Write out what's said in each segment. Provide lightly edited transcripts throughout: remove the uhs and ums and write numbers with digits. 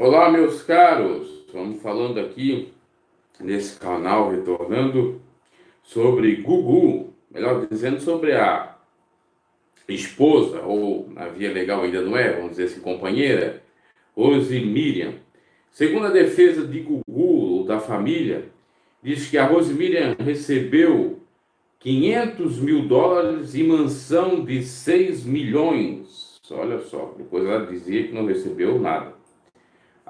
Olá, meus caros. Vamos falando aqui nesse canal, retornando sobre Gugu, melhor dizendo, sobre a esposa, ou na via legal ainda não é, vamos dizer assim, companheira, Rose Miriam. Segundo a defesa de Gugu, da família, diz que a Rose Miriam recebeu 500 mil dólares e mansão de 6 milhões. Olha só, depois ela dizia que não recebeu nada.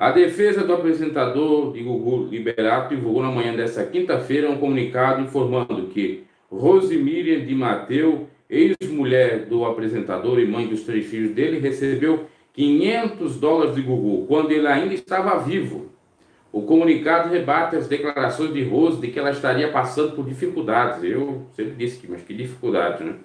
A defesa do apresentador de Gugu Liberato divulgou na manhã desta quinta-feira um comunicado informando que Rose Miriam de Mateu, ex-mulher do apresentador e mãe dos 3 filhos dele, recebeu 500 dólares de Gugu quando ele ainda estava vivo. O comunicado rebate as declarações de Rose de que ela estaria passando por dificuldades. Eu sempre disse que, mas que dificuldades, né?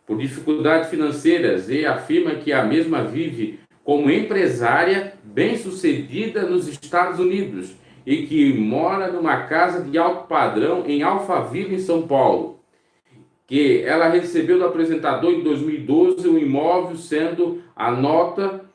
Por dificuldades financeiras e afirma que a mesma vive como empresária bem-sucedida nos Estados Unidos e que mora numa casa de alto padrão em Alphaville, em São Paulo. Que ela recebeu do apresentador em 2012 um imóvel, sendo a nota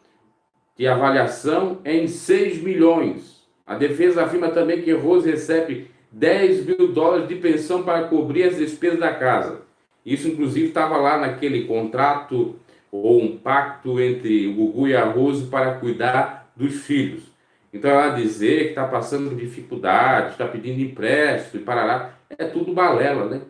de avaliação em 6 milhões. A defesa afirma também que Rose recebe 10 mil dólares de pensão para cobrir as despesas da casa. Isso, inclusive, estava lá naquele contrato ou um pacto entre o Gugu e a Rose para cuidar dos filhos. Então, ela dizer que está passando por dificuldade, está pedindo empréstimo e parará, é tudo balela, né?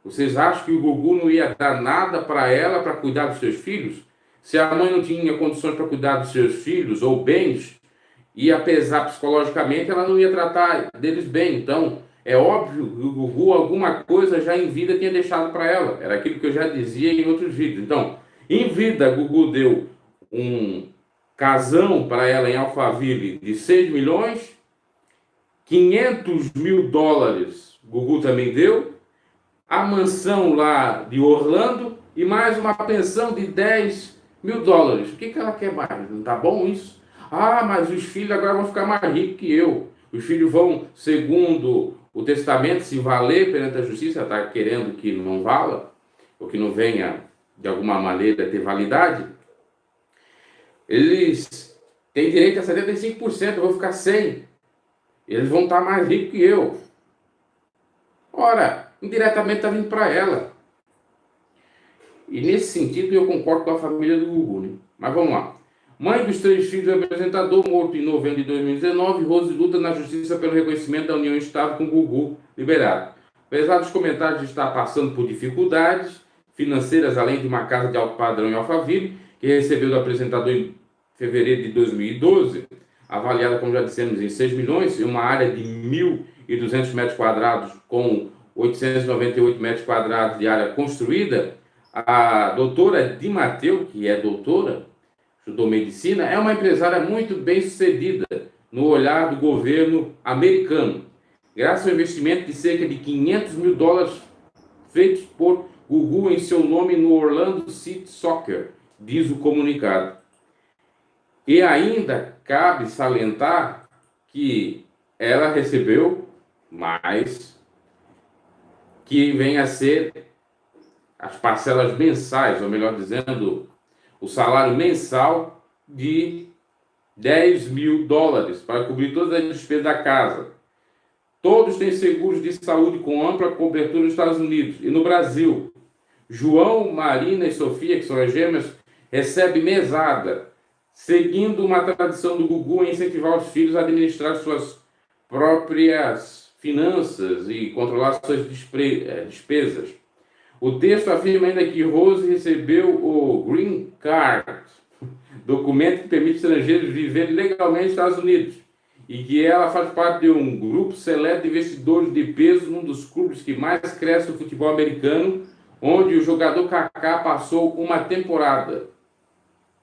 Vocês acham que o Gugu não ia dar nada para ela para cuidar dos seus filhos? Se a mãe não tinha condições para cuidar dos seus filhos ou bens, ia pesar psicologicamente, ela não ia tratar deles bem. Então, é óbvio que o Gugu alguma coisa já em vida tinha deixado para ela. Era aquilo que eu já dizia em outros vídeos. Então, em vida, Gugu deu um casão para ela em Alphaville de 6 milhões, 500 mil dólares Gugu também deu, a mansão lá de Orlando e mais uma pensão de 10 mil dólares. O que ela quer mais? Não tá bom isso? Ah, mas os filhos agora vão ficar mais ricos que eu. Os filhos vão, segundo o testamento, se valer perante a justiça. Ela está querendo que não vala, ou que não venha, de alguma maneira, ter validade. Eles têm direito a 75%, eu vou ficar 100%. Eles vão estar mais ricos que eu. Ora, indiretamente está vindo para ela. E nesse sentido eu concordo com a família do Gugu, né? Mas vamos lá. Mãe dos 3 filhos do apresentador, morto em novembro de 2019, Rose luta na justiça pelo reconhecimento da união estável com Gugu Liberato. Apesar dos comentários de estar passando por dificuldades financeiras, além de uma casa de alto padrão em Alphaville, que recebeu do apresentador em fevereiro de 2012, avaliada, como já dissemos, em 6 milhões, em uma área de 1.200 metros quadrados com 898 metros quadrados de área construída, a doutora Di Matteo, que é doutora, estudou medicina, é uma empresária muito bem sucedida no olhar do governo americano, graças ao investimento de cerca de 500 mil dólares feitos por Gugu em seu nome no Orlando City Soccer, diz o comunicado. E ainda cabe salientar que ela recebeu mais, que vem a ser as parcelas mensais, ou melhor dizendo, o salário mensal de 10 mil dólares para cobrir todas as despesas da casa. Todos têm seguros de saúde com ampla cobertura nos Estados Unidos e no Brasil. João, Marina e Sofia, que são as gêmeas, recebem mesada, seguindo uma tradição do Gugu em incentivar os filhos a administrar suas próprias finanças e controlar suas despesas. O texto afirma ainda que Rose recebeu o Green Card, documento que permite estrangeiros viverem legalmente nos Estados Unidos, e que ela faz parte de um grupo seleto de investidores de peso num dos clubes que mais cresce no futebol americano, onde o jogador Kaká passou uma temporada.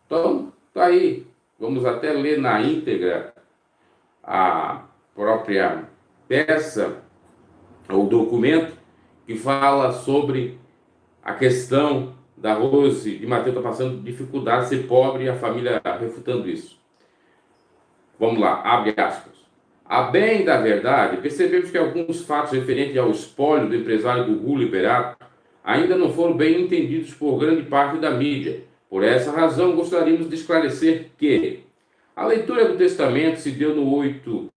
Então, tá aí. Vamos até ler na íntegra a própria peça, ou documento, que fala sobre a questão da Rose de Matteo está passando dificuldade, ser pobre e a família refutando isso. Vamos lá, abre aspas. A bem da verdade, percebemos que alguns fatos referentes ao espólio do empresário Gugu Liberato ainda não foram bem entendidos por grande parte da mídia. Por essa razão, gostaríamos de esclarecer que A leitura do testamento se deu no 8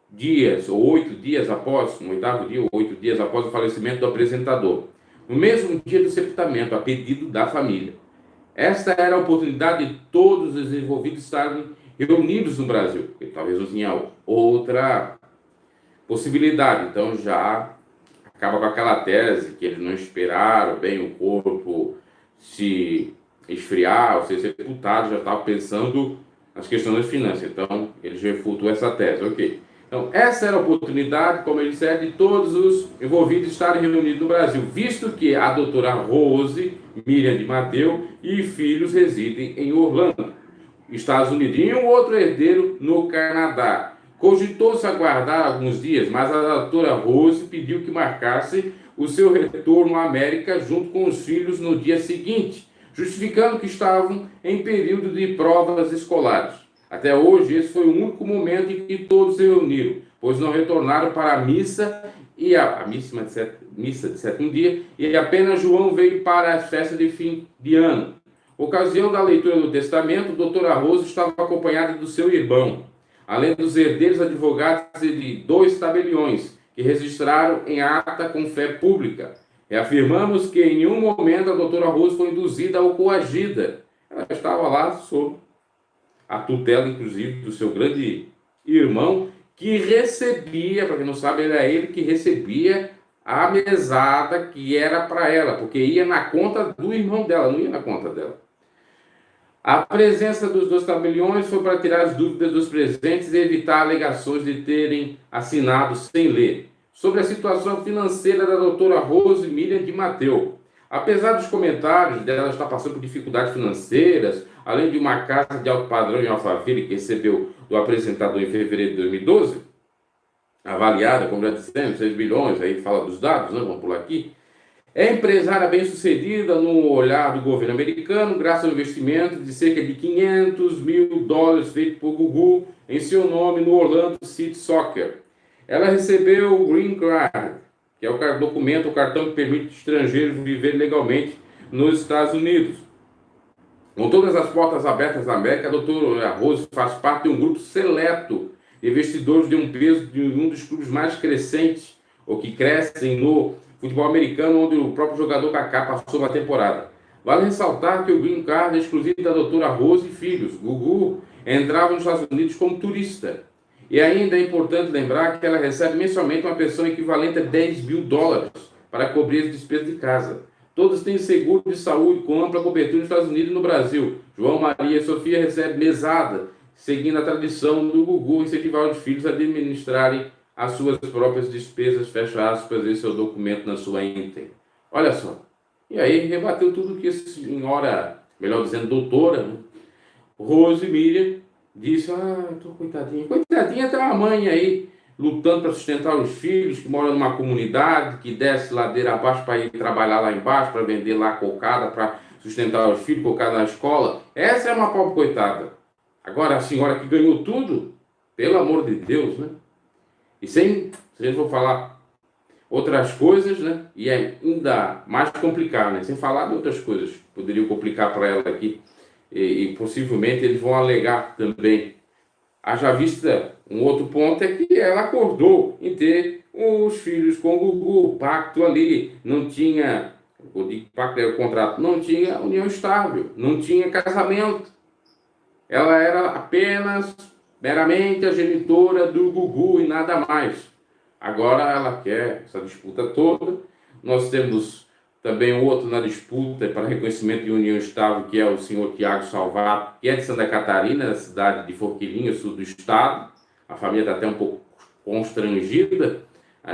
dias, ou 8 dias após, no 8º dia, ou 8 dias após o falecimento do apresentador, no mesmo dia do sepultamento, a pedido da família. Esta era a oportunidade de todos os envolvidos estarem reunidos no Brasil, porque talvez não tinha outra possibilidade. Então já acaba com aquela tese que eles não esperaram bem o corpo se esfriar ou ser sepultado, já estavam pensando nas questões das finanças. Então eles refutam essa tese, ok. Então essa era a oportunidade, como ele disse, de todos os envolvidos estarem reunidos no Brasil, visto que a doutora Rose Miriam de Matteu e filhos residem em Orlando, Estados Unidos, e um outro herdeiro no Canadá. Cogitou-se aguardar alguns dias, mas a doutora Rose pediu que marcasse o seu retorno à América junto com os filhos no dia seguinte, justificando que estavam em período de provas escolares. Até hoje, esse foi o único momento em que todos se reuniram, pois não retornaram para a missa e a missa de sétimo dia, e apenas João veio para as festas de fim de ano. Ocasião da leitura do testamento, o doutor Arroso estava acompanhado do seu irmão, além dos herdeiros advogados e de 2 tabeliões, que registraram em ata com fé pública. Reafirmamos que em nenhum momento a doutora Arroso foi induzida ou coagida. Ela estava lá sob a tutela, inclusive, do seu grande irmão, que recebia, para quem não sabe, era ele que recebia a mesada que era para ela, porque ia na conta do irmão dela, não ia na conta dela. A presença dos 2 tabeliões foi para tirar as dúvidas dos presentes e evitar alegações de terem assinado sem ler. Sobre a situação financeira da doutora Rose Miriam de Matteu. Apesar dos comentários dela estar passando por dificuldades financeiras, além de uma casa de alto padrão em Alphaville que recebeu do apresentador em fevereiro de 2012, avaliada, como já dissemos, 6 bilhões, aí fala dos dados, né? Vamos pular aqui. É empresária bem-sucedida no olhar do governo americano, graças ao investimento de cerca de $500 mil feito por Google em seu nome no Orlando City Soccer. Ela recebeu o Green Card, que é o documento, o cartão que permite estrangeiros viver legalmente nos Estados Unidos. Com todas as portas abertas na América, a doutora Rose faz parte de um grupo seleto de investidores de um peso de um dos clubes mais crescentes, ou que crescem no futebol americano, onde o próprio jogador Kaká passou uma temporada. Vale ressaltar que o Green Card é exclusivo da doutora Rose e filhos. Gugu entrava nos Estados Unidos como turista. E ainda é importante lembrar que ela recebe mensalmente uma pensão equivalente a $10 mil para cobrir as despesas de casa. Todos têm seguro de saúde com ampla cobertura nos Estados Unidos e no Brasil. João, Maria e Sofia recebem mesada, seguindo a tradição do Gugu, incentivar os filhos a administrarem as suas próprias despesas, fecha aspas, esse é o documento na sua íntegra. Olha só. E aí rebateu tudo que a senhora, melhor dizendo, doutora, né? Rose Miriam, disse, tô coitadinha. Coitadinha tem uma mãe aí, lutando para sustentar os filhos, que mora numa comunidade, que desce ladeira abaixo para ir trabalhar lá embaixo, para vender lá cocada, para sustentar os filhos, cocada na escola. Essa é uma pobre coitada. Agora, a senhora que ganhou tudo, pelo amor de Deus, né? E se a gente for falar outras coisas, né? E é ainda mais complicado, né? Sem falar de outras coisas que poderiam complicar para ela aqui. E possivelmente eles vão alegar também. Haja vista, um outro ponto é que ela acordou em ter os filhos com o Gugu, o pacto ali, não tinha, eu digo pacto era o contrato, não tinha união estável, não tinha casamento. Ela era apenas, meramente a genitora do Gugu e nada mais. Agora ela quer essa disputa toda. Nós temos também outro na disputa para reconhecimento de união estável, que é o senhor Tiago Salvato, que é de Santa Catarina, da cidade de Forquilinha, sul do estado. A família está até um pouco constrangida,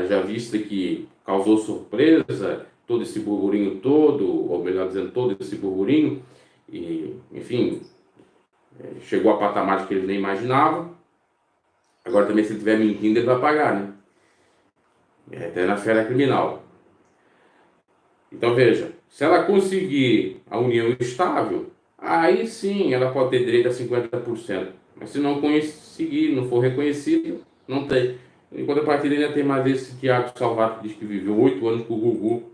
já vista que causou surpresa todo esse burburinho todo, ou melhor dizendo, todo esse burburinho, e, enfim, chegou a patamares que eles nem imaginavam. Agora também, se ele estiver mentindo, ele vai pagar, né? Até na esfera criminal. Então veja, se ela conseguir a união estável, aí sim ela pode ter direito a 50%. Mas se não conseguir, não for reconhecido, não tem. Em contrapartida, ainda tem mais esse Tiago Salvato, que diz que viveu 8 anos com o Gugu,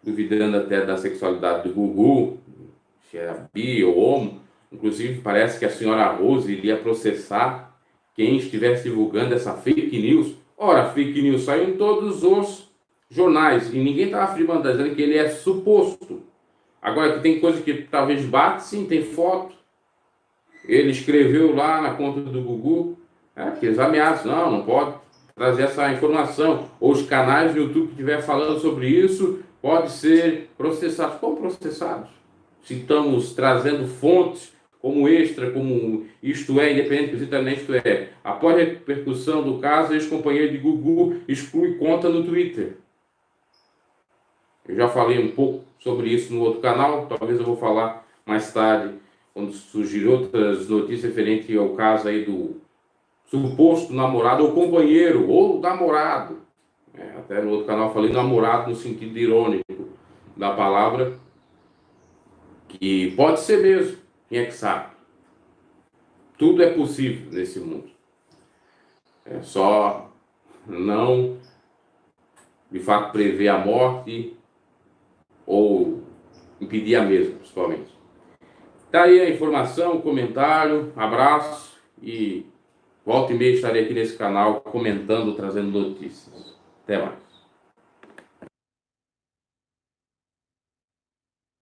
duvidando até da sexualidade do Gugu, se era bi ou homo, Inclusive, parece que a senhora Rose iria processar quem estivesse divulgando essa fake news. Ora, fake news saiu em todos os jornais e ninguém está afirmando, tá dizendo que ele é suposto. Agora, que tem coisa que talvez bate, sim, tem foto. Ele escreveu lá na conta do Google, que eles ameaçam, não pode trazer essa informação. Ou os canais do YouTube que estiver falando sobre isso, pode ser processados. Como processados? Se estamos trazendo fontes como Extra, como Isto É, Independente, Isto É. Após a repercussão do caso, ex-companheiro de Google exclui conta no Twitter. Eu já falei um pouco sobre isso no outro canal, talvez eu vou falar mais tarde, quando surgir outras notícias referentes ao caso aí do suposto namorado ou companheiro, ou namorado. Até no outro canal eu falei namorado no sentido irônico da palavra, que pode ser mesmo, quem é que sabe? Tudo é possível nesse mundo. É só não, de fato, prever a morte ou impedir a mesma, principalmente. Tá aí a informação, o comentário, abraço e volta e meia estarei aqui nesse canal comentando, trazendo notícias. Até mais.